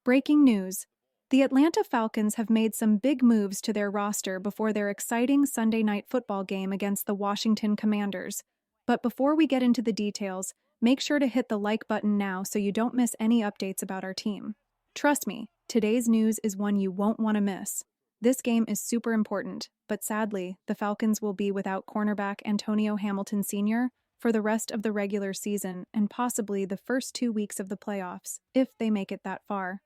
Breaking news. The Atlanta Falcons have made some big moves to their roster before their exciting Sunday night football game against the Washington Commanders. But before we get into the details, make sure to hit the like button now so you don't miss any updates about our team. Trust me, today's news is one you won't want to miss. This game is super important, but sadly, the Falcons will be without cornerback Antonio Hamilton Sr. for the rest of the regular season and possibly the first 2 weeks of the playoffs, if they make it that far.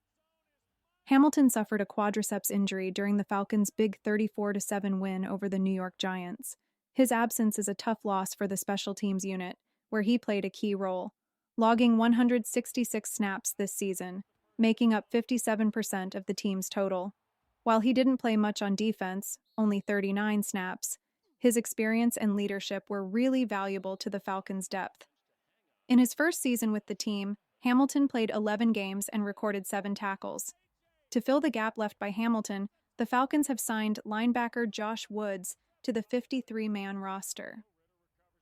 Hamilton suffered a quadriceps injury during the Falcons' big 34-7 win over the New York Giants. His absence is a tough loss for the special teams unit, where he played a key role, logging 166 snaps this season, making up 57% of the team's total. While he didn't play much on defense, only 39 snaps, his experience and leadership were really valuable to the Falcons' depth. In his first season with the team, Hamilton played 11 games and recorded 7 tackles. To fill the gap left by Hamilton, the Falcons have signed linebacker Josh Woods to the 53-man roster.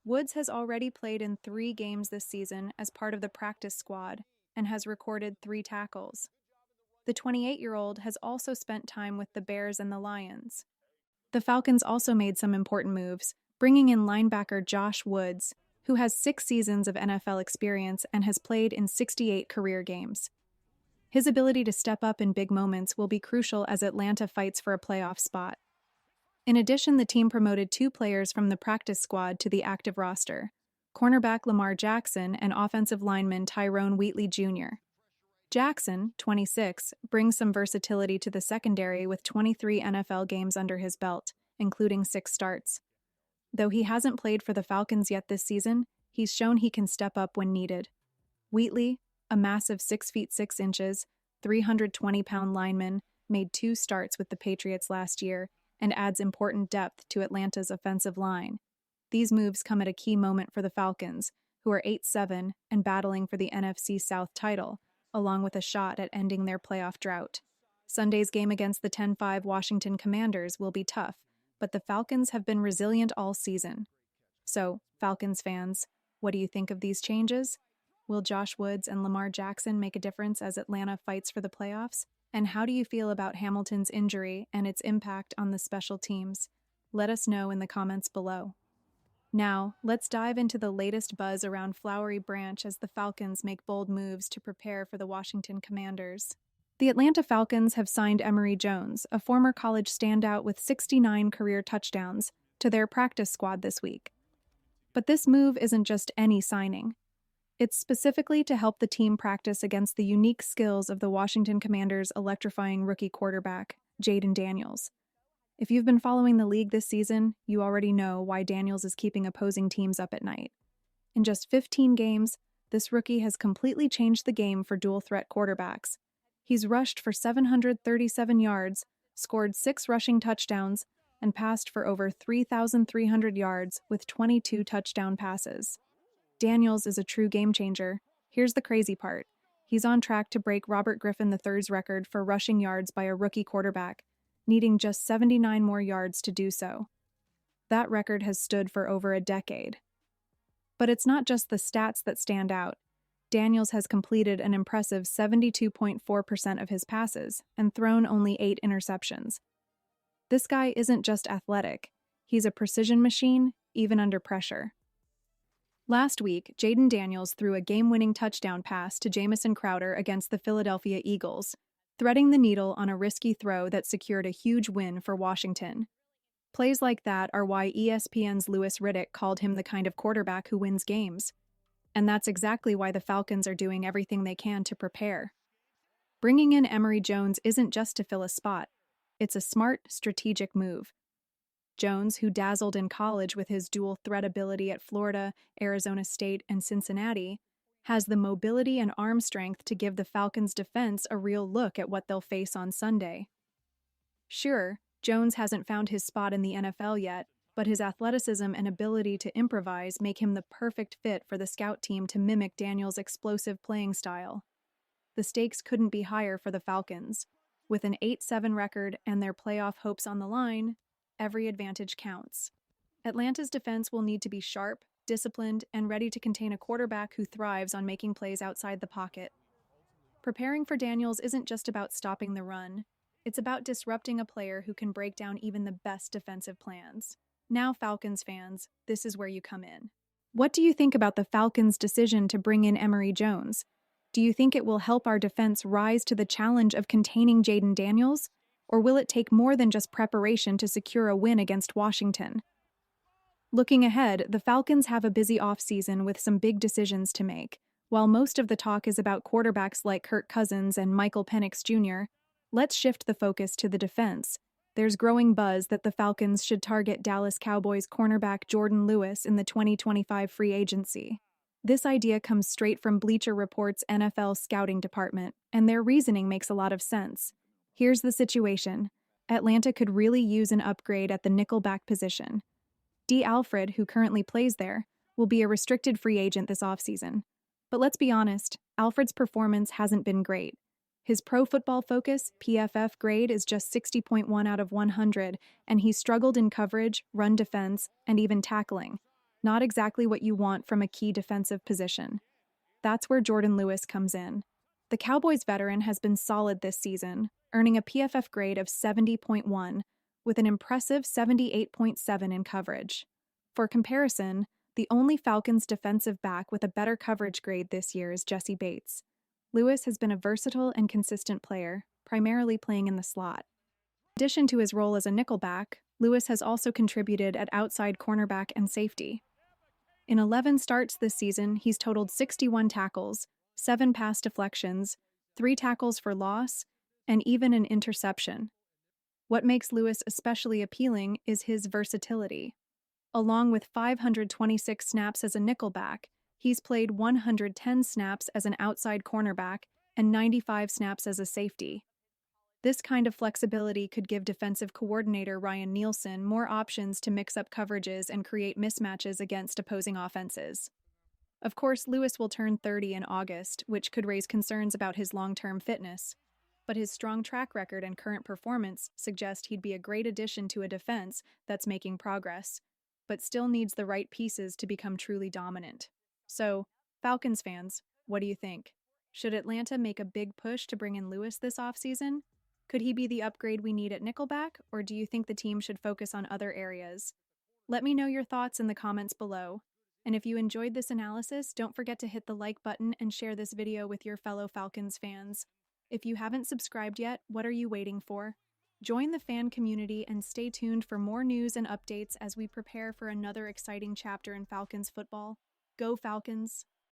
Woods has already played in 3 games this season as part of the practice squad and has recorded 3 tackles. The 28-year-old has also spent time with the Bears and the Lions. The Falcons also made some important moves, bringing in linebacker Josh Woods, who has 6 seasons of NFL experience and has played in 68 career games. His ability to step up in big moments will be crucial as Atlanta fights for a playoff spot. In addition, the team promoted 2 players from the practice squad to the active roster, cornerback Lamar Jackson and offensive lineman Tyrone Wheatley Jr. Jackson, 26, brings some versatility to the secondary with 23 NFL games under his belt, including 6 starts. Though he hasn't played for the Falcons yet this season, he's shown he can step up when needed. Wheatley, a massive 6 feet 6 inches, 320-pound lineman, made 2 starts with the Patriots last year and adds important depth to Atlanta's offensive line. These moves come at a key moment for the Falcons, who are 8-7 and battling for the NFC South title, along with a shot at ending their playoff drought. Sunday's game against the 10-5 Washington Commanders will be tough, but the Falcons have been resilient all season. So, Falcons fans, what do you think of these changes? Will Josh Woods and Lamar Jackson make a difference as Atlanta fights for the playoffs? And how do you feel about Hamilton's injury and its impact on the special teams? Let us know in the comments below. Now, let's dive into the latest buzz around Flowery Branch as the Falcons make bold moves to prepare for the Washington Commanders. The Atlanta Falcons have signed Emory Jones, a former college standout with 69 career touchdowns, to their practice squad this week. But this move isn't just any signing. It's specifically to help the team practice against the unique skills of the Washington Commanders' electrifying rookie quarterback, Jayden Daniels. If you've been following the league this season, you already know why Daniels is keeping opposing teams up at night. In just 15 games, this rookie has completely changed the game for dual-threat quarterbacks. He's rushed for 737 yards, scored 6 rushing touchdowns, and passed for over 3,300 yards with 22 touchdown passes. Daniels is a true game-changer. Here's the crazy part. He's on track to break Robert Griffin III's record for rushing yards by a rookie quarterback, needing just 79 more yards to do so. That record has stood for over a decade. But it's not just the stats that stand out. Daniels has completed an impressive 72.4% of his passes and thrown only 8 interceptions. This guy isn't just athletic. He's a precision machine, even under pressure. Last week, Jayden Daniels threw a game-winning touchdown pass to Jamison Crowder against the Philadelphia Eagles, threading the needle on a risky throw that secured a huge win for Washington. Plays like that are why ESPN's Louis Riddick called him the kind of quarterback who wins games. And that's exactly why the Falcons are doing everything they can to prepare. Bringing in Emory Jones isn't just to fill a spot. It's a smart, strategic move. Jones, who dazzled in college with his dual-threat ability at Florida, Arizona State, and Cincinnati, has the mobility and arm strength to give the Falcons' defense a real look at what they'll face on Sunday. Sure, Jones hasn't found his spot in the NFL yet, but his athleticism and ability to improvise make him the perfect fit for the scout team to mimic Daniels' explosive playing style. The stakes couldn't be higher for the Falcons. With an 8-7 record and their playoff hopes on the line, every advantage counts. Atlanta's defense will need to be sharp, disciplined, and ready to contain a quarterback who thrives on making plays outside the pocket. Preparing for Daniels isn't just about stopping the run. It's about disrupting a player who can break down even the best defensive plans. Now, Falcons fans, this is where you come in. What do you think about the Falcons' decision to bring in Emory Jones? Do you think it will help our defense rise to the challenge of containing Jayden Daniels? Or will it take more than just preparation to secure a win against Washington? Looking ahead, the Falcons have a busy offseason with some big decisions to make. While most of the talk is about quarterbacks like Kirk Cousins and Michael Penix Jr., let's shift the focus to the defense. There's growing buzz that the Falcons should target Dallas Cowboys cornerback Jourdan Lewis in the 2025 free agency. This idea comes straight from Bleacher Report's NFL scouting department, and their reasoning makes a lot of sense. Here's the situation. Atlanta could really use an upgrade at the nickelback position. D. Alfred, who currently plays there, will be a restricted free agent this offseason. But let's be honest, Alfred's performance hasn't been great. His Pro Football Focus (PFF) grade is just 60.1 out of 100, and he's struggled in coverage, run defense, and even tackling. Not exactly what you want from a key defensive position. That's where Jourdan Lewis comes in. The Cowboys veteran has been solid this season, earning a PFF grade of 70.1, with an impressive 78.7 in coverage. For comparison, the only Falcons defensive back with a better coverage grade this year is Jesse Bates. Lewis has been a versatile and consistent player, primarily playing in the slot. In addition to his role as a nickelback, Lewis has also contributed at outside cornerback and safety. In 11 starts this season, he's totaled 61 tackles, 7 pass deflections, 3 tackles for loss, and even an interception. What makes Lewis especially appealing is his versatility. Along with 526 snaps as a nickelback, he's played 110 snaps as an outside cornerback and 95 snaps as a safety. This kind of flexibility could give defensive coordinator Ryan Nielsen more options to mix up coverages and create mismatches against opposing offenses. Of course, Lewis will turn 30 in August, which could raise concerns about his long-term fitness. But his strong track record and current performance suggest he'd be a great addition to a defense that's making progress, but still needs the right pieces to become truly dominant. So, Falcons fans, what do you think? Should Atlanta make a big push to bring in Lewis this offseason? Could he be the upgrade we need at nickelback, or do you think the team should focus on other areas? Let me know your thoughts in the comments below. And if you enjoyed this analysis, don't forget to hit the like button and share this video with your fellow Falcons fans. If you haven't subscribed yet, what are you waiting for? Join the fan community and stay tuned for more news and updates as we prepare for another exciting chapter in Falcons football. Go Falcons!